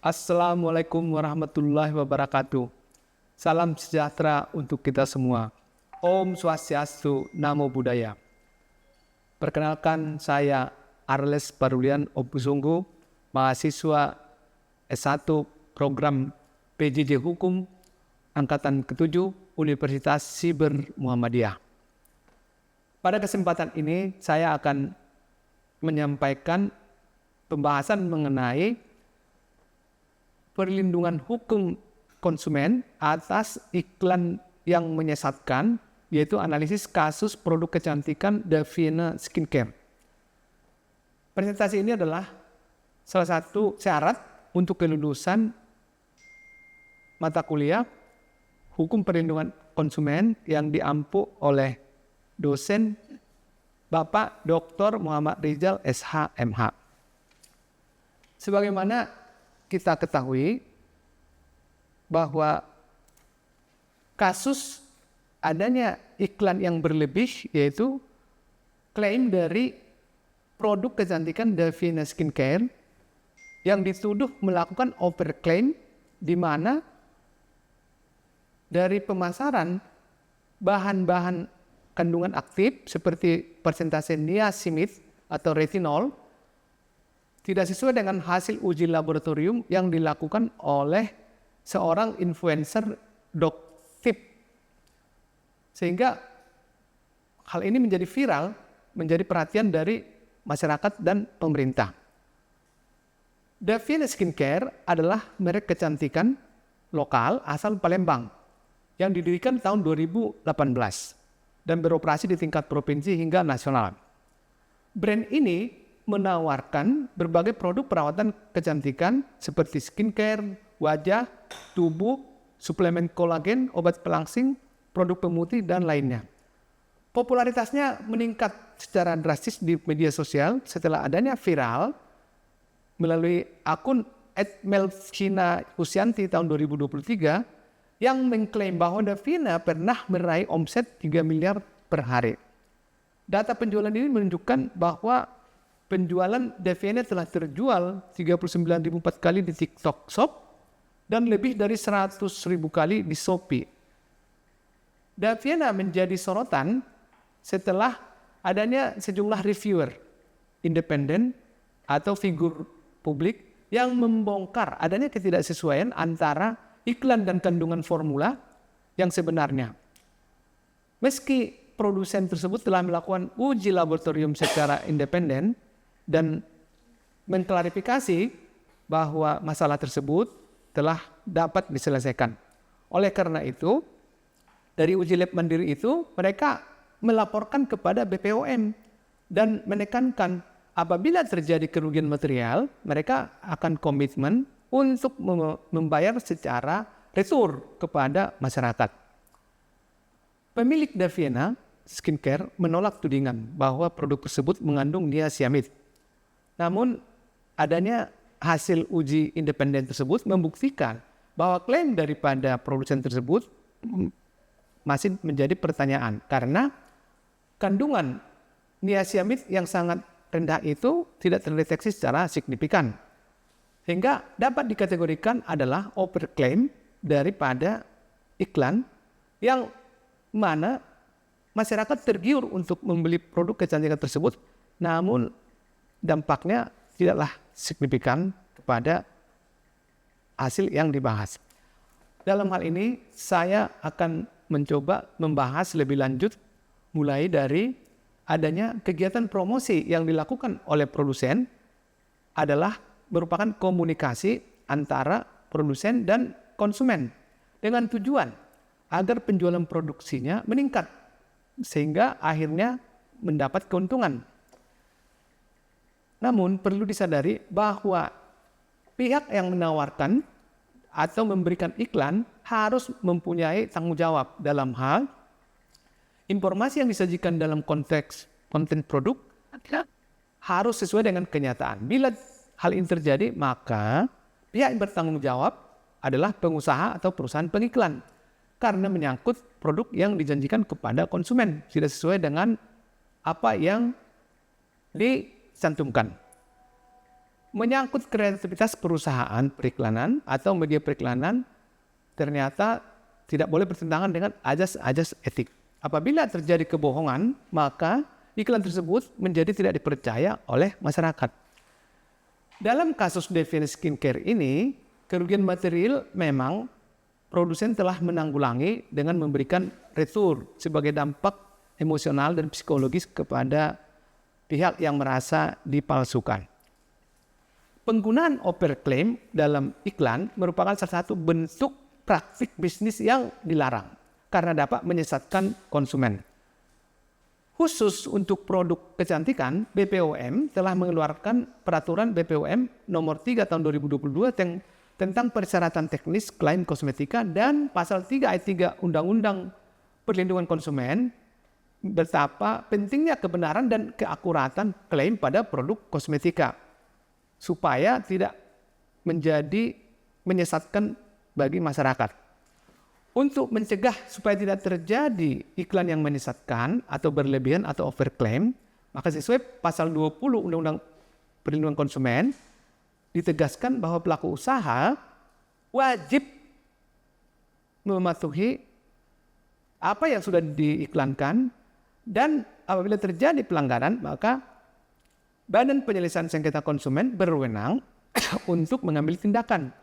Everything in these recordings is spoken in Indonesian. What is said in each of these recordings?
Assalamualaikum warahmatullahi wabarakatuh. Salam sejahtera untuk kita semua. Om Swastiastu, Namo Buddhaya. Perkenalkan, saya Arles Parulian Opusunggu, mahasiswa S1 program PJJ Hukum Angkatan ke-7 Universitas Siber Muhammadiyah. Pada kesempatan ini saya akan menyampaikan pembahasan mengenai perlindungan hukum konsumen atas iklan yang menyesatkan, yaitu analisis kasus produk kecantikan Davina Skincare. Presentasi ini adalah salah satu syarat untuk kelulusan mata kuliah Hukum Perlindungan Konsumen yang diampu oleh dosen Bapak Dr. Muhammad Rizal SH MH. Sebagaimana kita ketahui bahwa kasus adanya iklan yang berlebih, yaitu klaim dari produk kecantikan Davina Skincare yang dituduh melakukan overclaim, di mana dari pemasaran bahan-bahan kandungan aktif seperti persentase niacinamide atau retinol tidak sesuai dengan hasil uji laboratorium yang dilakukan oleh seorang influencer Doctip. Sehingga hal ini menjadi viral, menjadi perhatian dari masyarakat dan pemerintah. Davina Skincare adalah merek kecantikan lokal asal Palembang yang didirikan tahun 2018 dan beroperasi di tingkat provinsi hingga nasional. Brand ini menawarkan berbagai produk perawatan kecantikan seperti skincare, wajah, tubuh, suplemen kolagen, obat pelangsing, produk pemutih, dan lainnya. Popularitasnya meningkat secara drastis di media sosial setelah adanya viral melalui akun @melvina_husianti tahun 2023 yang mengklaim bahwa Davina pernah meraih omset 3 miliar per hari. Data penjualan ini menunjukkan bahwa penjualan Davina telah terjual 39.004 kali di TikTok Shop dan lebih dari 100.000 kali di Shopee. Davina menjadi sorotan setelah adanya sejumlah reviewer independen atau figur publik yang membongkar adanya ketidaksesuaian antara iklan dan kandungan formula yang sebenarnya. Meski produsen tersebut telah melakukan uji laboratorium secara independen dan mengklarifikasi bahwa masalah tersebut telah dapat diselesaikan. Oleh karena itu, dari uji lab mandiri itu, mereka melaporkan kepada BPOM dan menekankan apabila terjadi kerugian material, mereka akan komitmen untuk membayar secara retur kepada masyarakat. Pemilik Davina Skincare menolak tudingan bahwa produk tersebut mengandung niacinamide. Namun, adanya hasil uji independen tersebut membuktikan bahwa klaim daripada produsen tersebut masih menjadi pertanyaan karena kandungan niacinamide yang sangat rendah itu tidak terdeteksi secara signifikan. Sehingga dapat dikategorikan adalah overclaim daripada iklan yang mana masyarakat tergiur untuk membeli produk kecantikan tersebut, namun dampaknya tidaklah signifikan kepada hasil yang dibahas. Dalam hal ini, saya akan mencoba membahas lebih lanjut mulai dari adanya kegiatan promosi yang dilakukan oleh produsen adalah merupakan komunikasi antara produsen dan konsumen dengan tujuan agar penjualan produksinya meningkat sehingga akhirnya mendapat keuntungan. Namun perlu disadari bahwa pihak yang menawarkan atau memberikan iklan harus mempunyai tanggung jawab dalam hal informasi yang disajikan dalam konteks konten produk harus sesuai dengan kenyataan. Bila hal ini terjadi, maka pihak yang bertanggung jawab adalah pengusaha atau perusahaan pengiklan karena menyangkut produk yang dijanjikan kepada konsumen tidak sesuai dengan apa yang dicantumkan. menyangkut kreativitas perusahaan periklanan atau media periklanan ternyata tidak boleh bertentangan dengan ajas-ajas etik. Apabila terjadi kebohongan, maka iklan tersebut menjadi tidak dipercaya oleh masyarakat. Dalam kasus Deviance Skincare ini, kerugian material memang produsen telah menanggulangi dengan memberikan retur sebagai dampak emosional dan psikologis kepada pihak yang merasa dipalsukan. Penggunaan overclaim dalam iklan merupakan salah satu bentuk praktik bisnis yang dilarang karena dapat menyesatkan konsumen. Khusus untuk produk kecantikan, BPOM telah mengeluarkan peraturan BPOM nomor 3 tahun 2022 tentang persyaratan teknis klaim kosmetika dan pasal 3 ayat 3 Undang-Undang Perlindungan Konsumen betapa pentingnya kebenaran dan keakuratan klaim pada produk kosmetika supaya tidak menjadi menyesatkan bagi masyarakat. Untuk mencegah supaya tidak terjadi iklan yang menyesatkan atau berlebihan atau overclaim, maka sesuai pasal 20 Undang-Undang Perlindungan Konsumen ditegaskan bahwa pelaku usaha wajib mematuhi apa yang sudah diiklankan dan apabila terjadi pelanggaran maka Badan Penyelesaian Sengketa Konsumen berwenang untuk mengambil tindakan,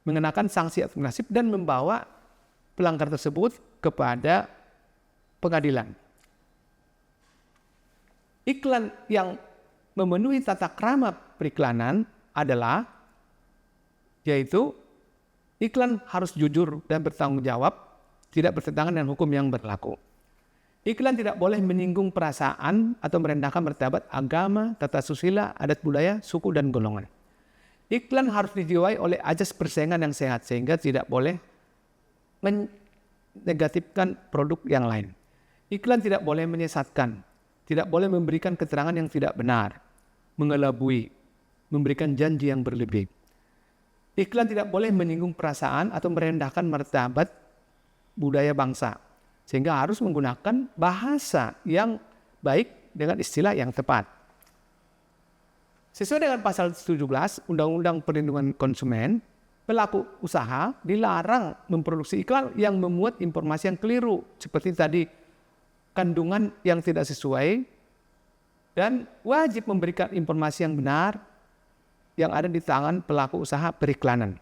mengenakan sanksi administratif dan membawa pelanggar tersebut kepada pengadilan. Iklan yang memenuhi tata krama periklanan adalah yaitu iklan harus jujur dan bertanggung jawab, tidak bertentangan dengan hukum yang berlaku. Iklan tidak boleh menyinggung perasaan atau merendahkan martabat agama, tata susila, adat budaya, suku, dan golongan. Iklan harus dijiwai oleh ajas persaingan yang sehat sehingga tidak boleh menegatifkan produk yang lain. Iklan tidak boleh menyesatkan, tidak boleh memberikan keterangan yang tidak benar, mengelabui, memberikan janji yang berlebih. Iklan tidak boleh menyinggung perasaan atau merendahkan martabat budaya bangsa, sehingga harus menggunakan bahasa yang baik dengan istilah yang tepat. Sesuai dengan pasal 17 Undang-Undang Perlindungan Konsumen, pelaku usaha dilarang memproduksi iklan yang memuat informasi yang keliru, seperti tadi kandungan yang tidak sesuai, dan wajib memberikan informasi yang benar yang ada di tangan pelaku usaha periklanan.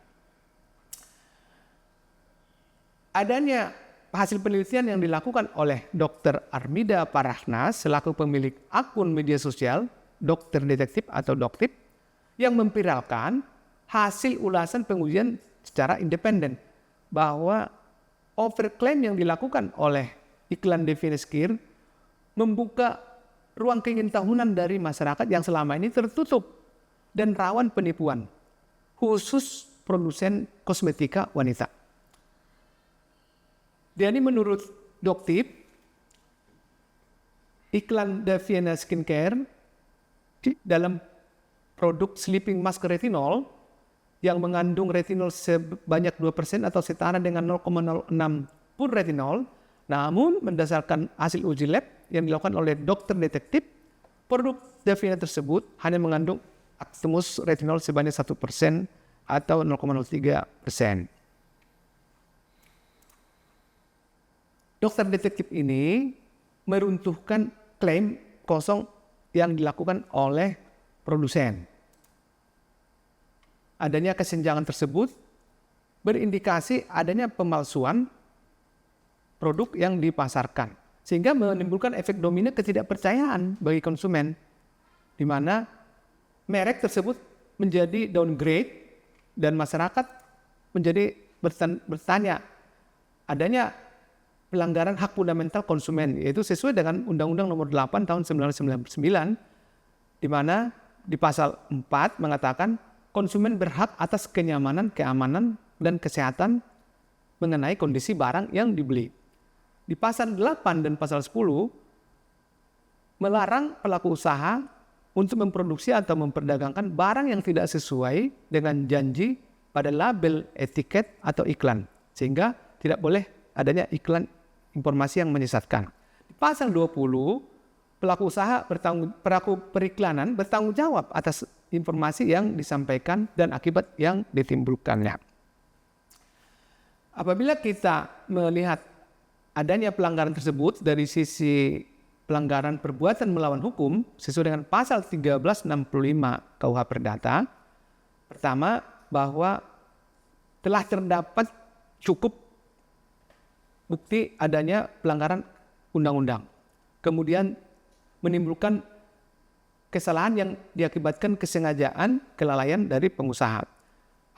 Adanya hasil penelitian yang dilakukan oleh Dr. Armida Parahna selaku pemilik akun media sosial Dokter Detektif atau Doktip yang memviralkan hasil ulasan pengujian secara independen bahwa overclaim yang dilakukan oleh iklan Deviance Skincare membuka ruang keingintahuan dari masyarakat yang selama ini tertutup dan rawan penipuan, khusus produsen kosmetika wanita. Jadi menurut Doktip, iklan Deviance Skincare dalam produk sleeping mask retinol yang mengandung retinol sebanyak 2% atau setara dengan 0,06 pur retinol, namun berdasarkan hasil uji lab yang dilakukan oleh dokter detektif, produk Deviance tersebut hanya mengandung Actimus retinol sebanyak 1% atau 0,03%. Dokter detektif ini meruntuhkan klaim kosong yang dilakukan oleh produsen. Adanya kesenjangan tersebut berindikasi adanya pemalsuan produk yang dipasarkan, sehingga menimbulkan efek domino ketidakpercayaan bagi konsumen, di mana merek tersebut menjadi downgrade dan masyarakat menjadi bertanya adanya pelanggaran hak fundamental konsumen, yaitu sesuai dengan Undang-Undang Nomor 8 Tahun 1999, di mana di pasal 4 mengatakan konsumen berhak atas kenyamanan, keamanan, dan kesehatan mengenai kondisi barang yang dibeli. Di pasal 8 dan pasal 10 melarang pelaku usaha untuk memproduksi atau memperdagangkan barang yang tidak sesuai dengan janji pada label, etiket, atau iklan, sehingga tidak boleh adanya iklan informasi yang menyesatkan. Di pasal 20, pelaku periklanan bertanggung jawab atas informasi yang disampaikan dan akibat yang ditimbulkannya. Apabila kita melihat adanya pelanggaran tersebut dari sisi pelanggaran perbuatan melawan hukum sesuai dengan pasal 1365 KUH Perdata, pertama bahwa telah terdapat cukup bukti adanya pelanggaran undang-undang. Kemudian menimbulkan kesalahan yang diakibatkan kesengajaan kelalaian dari pengusaha.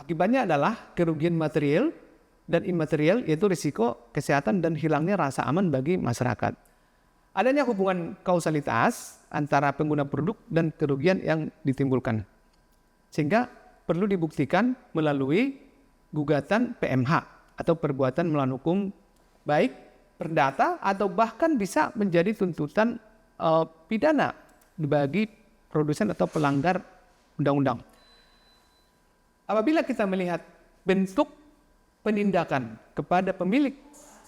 Akibatnya adalah kerugian material dan imaterial, yaitu risiko kesehatan dan hilangnya rasa aman bagi masyarakat. Adanya hubungan kausalitas antara pengguna produk dan kerugian yang ditimbulkan. Sehingga perlu dibuktikan melalui gugatan PMH atau perbuatan melawan hukum, baik perdata atau bahkan bisa menjadi tuntutan pidana bagi produsen atau pelanggar undang-undang. Apabila kita melihat bentuk penindakan kepada pemilik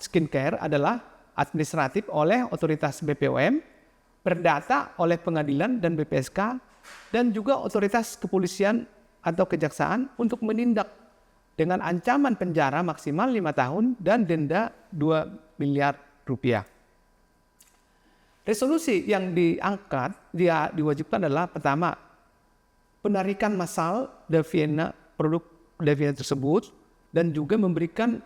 skincare adalah administratif oleh otoritas BPOM, perdata oleh pengadilan dan BPSK, dan juga otoritas kepolisian atau kejaksaan untuk menindak dengan ancaman penjara maksimal 5 tahun dan denda 2 miliar rupiah. Resolusi yang diangkat, dia diwajibkan adalah pertama, penarikan massal produk Deviena tersebut, dan juga memberikan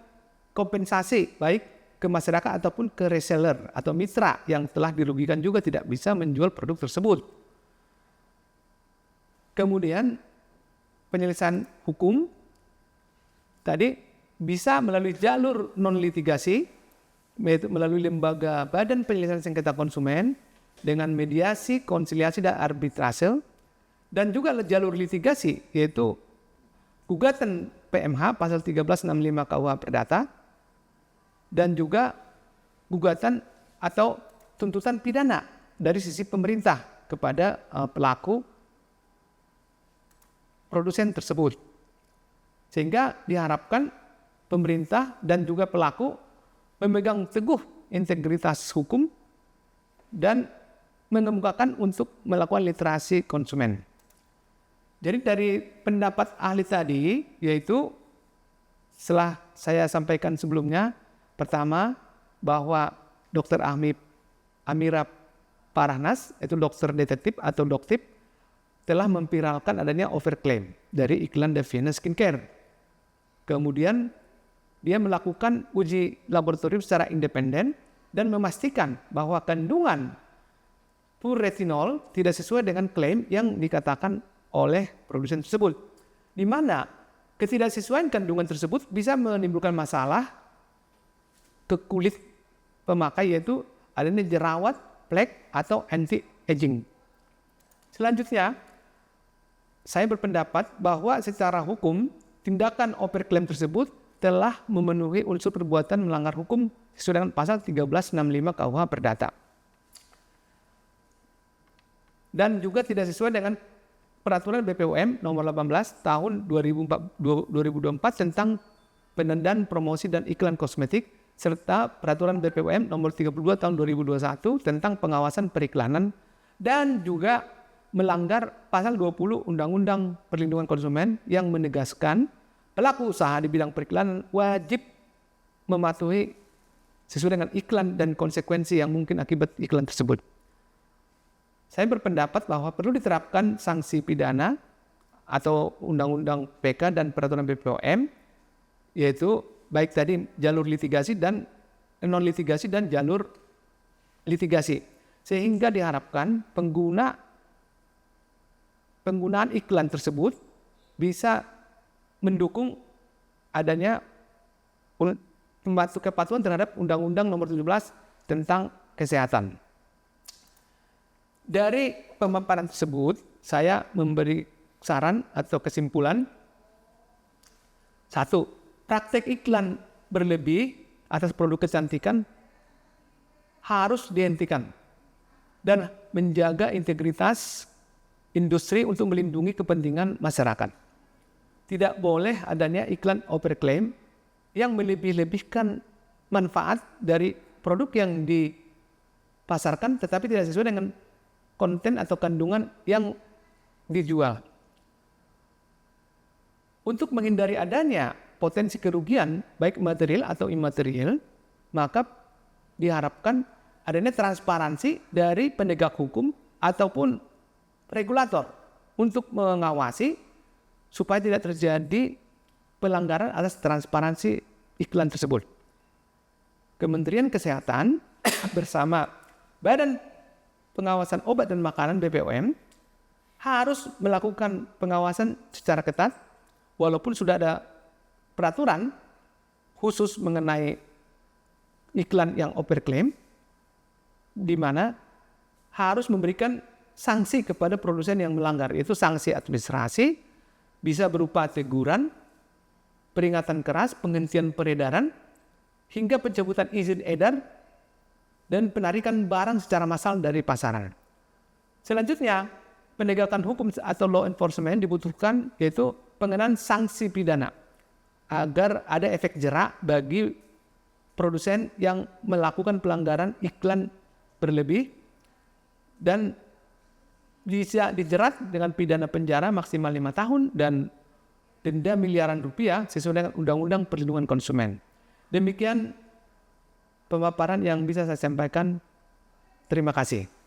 kompensasi baik ke masyarakat ataupun ke reseller atau mitra yang telah dirugikan juga tidak bisa menjual produk tersebut. Kemudian penyelesaian hukum tadi bisa melalui jalur non-litigasi, yaitu melalui lembaga Badan Penyelesaian Sengketa Konsumen dengan mediasi, konsiliasi, dan arbitrase, dan juga jalur litigasi yaitu gugatan PMH pasal 1365 KUH Perdata, dan juga gugatan atau tuntutan pidana dari sisi pemerintah kepada pelaku produsen tersebut. Sehingga diharapkan pemerintah dan juga pelaku memegang teguh integritas hukum dan mengemukakan untuk melakukan literasi konsumen. Jadi dari pendapat ahli tadi, yaitu setelah saya sampaikan sebelumnya, pertama, bahwa Dr. Amira Parahnas, itu dokter detektif atau doktip, telah memviralkan adanya overclaim dari iklan Deviena Skincare. Kemudian, dia melakukan uji laboratorium secara independen dan memastikan bahwa kandungan retinol tidak sesuai dengan klaim yang dikatakan oleh produsen tersebut. Di mana ketidaksesuaian kandungan tersebut bisa menimbulkan masalah ke kulit pemakai, yaitu adanya jerawat, flek, atau anti-aging. Selanjutnya, saya berpendapat bahwa secara hukum, tindakan overclaim tersebut telah memenuhi unsur perbuatan melanggar hukum sesuai dengan pasal 1365 KUH Perdata. Dan juga tidak sesuai dengan peraturan BPOM nomor 18 tahun 2024 tentang penandaan promosi dan iklan kosmetik, serta peraturan BPOM nomor 32 tahun 2021 tentang pengawasan periklanan, dan juga melanggar pasal 20 Undang-Undang Perlindungan Konsumen yang menegaskan pelaku usaha di bidang periklanan wajib mematuhi sesuai dengan iklan dan konsekuensi yang mungkin akibat iklan tersebut. Saya berpendapat bahwa perlu diterapkan sanksi pidana atau Undang-Undang PK dan peraturan BPOM, yaitu baik tadi jalur litigasi dan non-litigasi dan jalur litigasi. Sehingga diharapkan penggunaan iklan tersebut bisa mendukung adanya kepatuhan terhadap Undang-Undang nomor 17 tentang kesehatan. Dari pemaparan tersebut, saya memberi saran atau kesimpulan. 1. Praktek iklan berlebih atas produk kecantikan harus dihentikan dan menjaga integritas industri untuk melindungi kepentingan masyarakat. Tidak boleh adanya iklan overclaim yang melebih-lebihkan manfaat dari produk yang dipasarkan tetapi tidak sesuai dengan konten atau kandungan yang dijual. Untuk menghindari adanya potensi kerugian baik material atau imaterial, maka diharapkan adanya transparansi dari penegak hukum ataupun regulator untuk mengawasi supaya tidak terjadi pelanggaran atas transparansi iklan tersebut. Kementerian Kesehatan bersama Badan Pengawasan Obat dan Makanan BPOM harus melakukan pengawasan secara ketat walaupun sudah ada peraturan khusus mengenai iklan yang overclaim di mana harus memberikan sanksi kepada produsen yang melanggar, yaitu sanksi administrasi bisa berupa teguran, peringatan keras, penghentian peredaran, hingga pencabutan izin edar dan penarikan barang secara massal dari pasaran. Selanjutnya, penegakan hukum atau law enforcement dibutuhkan, yaitu pengenaan sanksi pidana agar ada efek jerak bagi produsen yang melakukan pelanggaran iklan berlebih dan bisa dijerat dengan pidana penjara maksimal 5 tahun dan denda miliaran rupiah sesuai dengan Undang-Undang Perlindungan Konsumen. Demikian pemaparan yang bisa saya sampaikan. Terima kasih.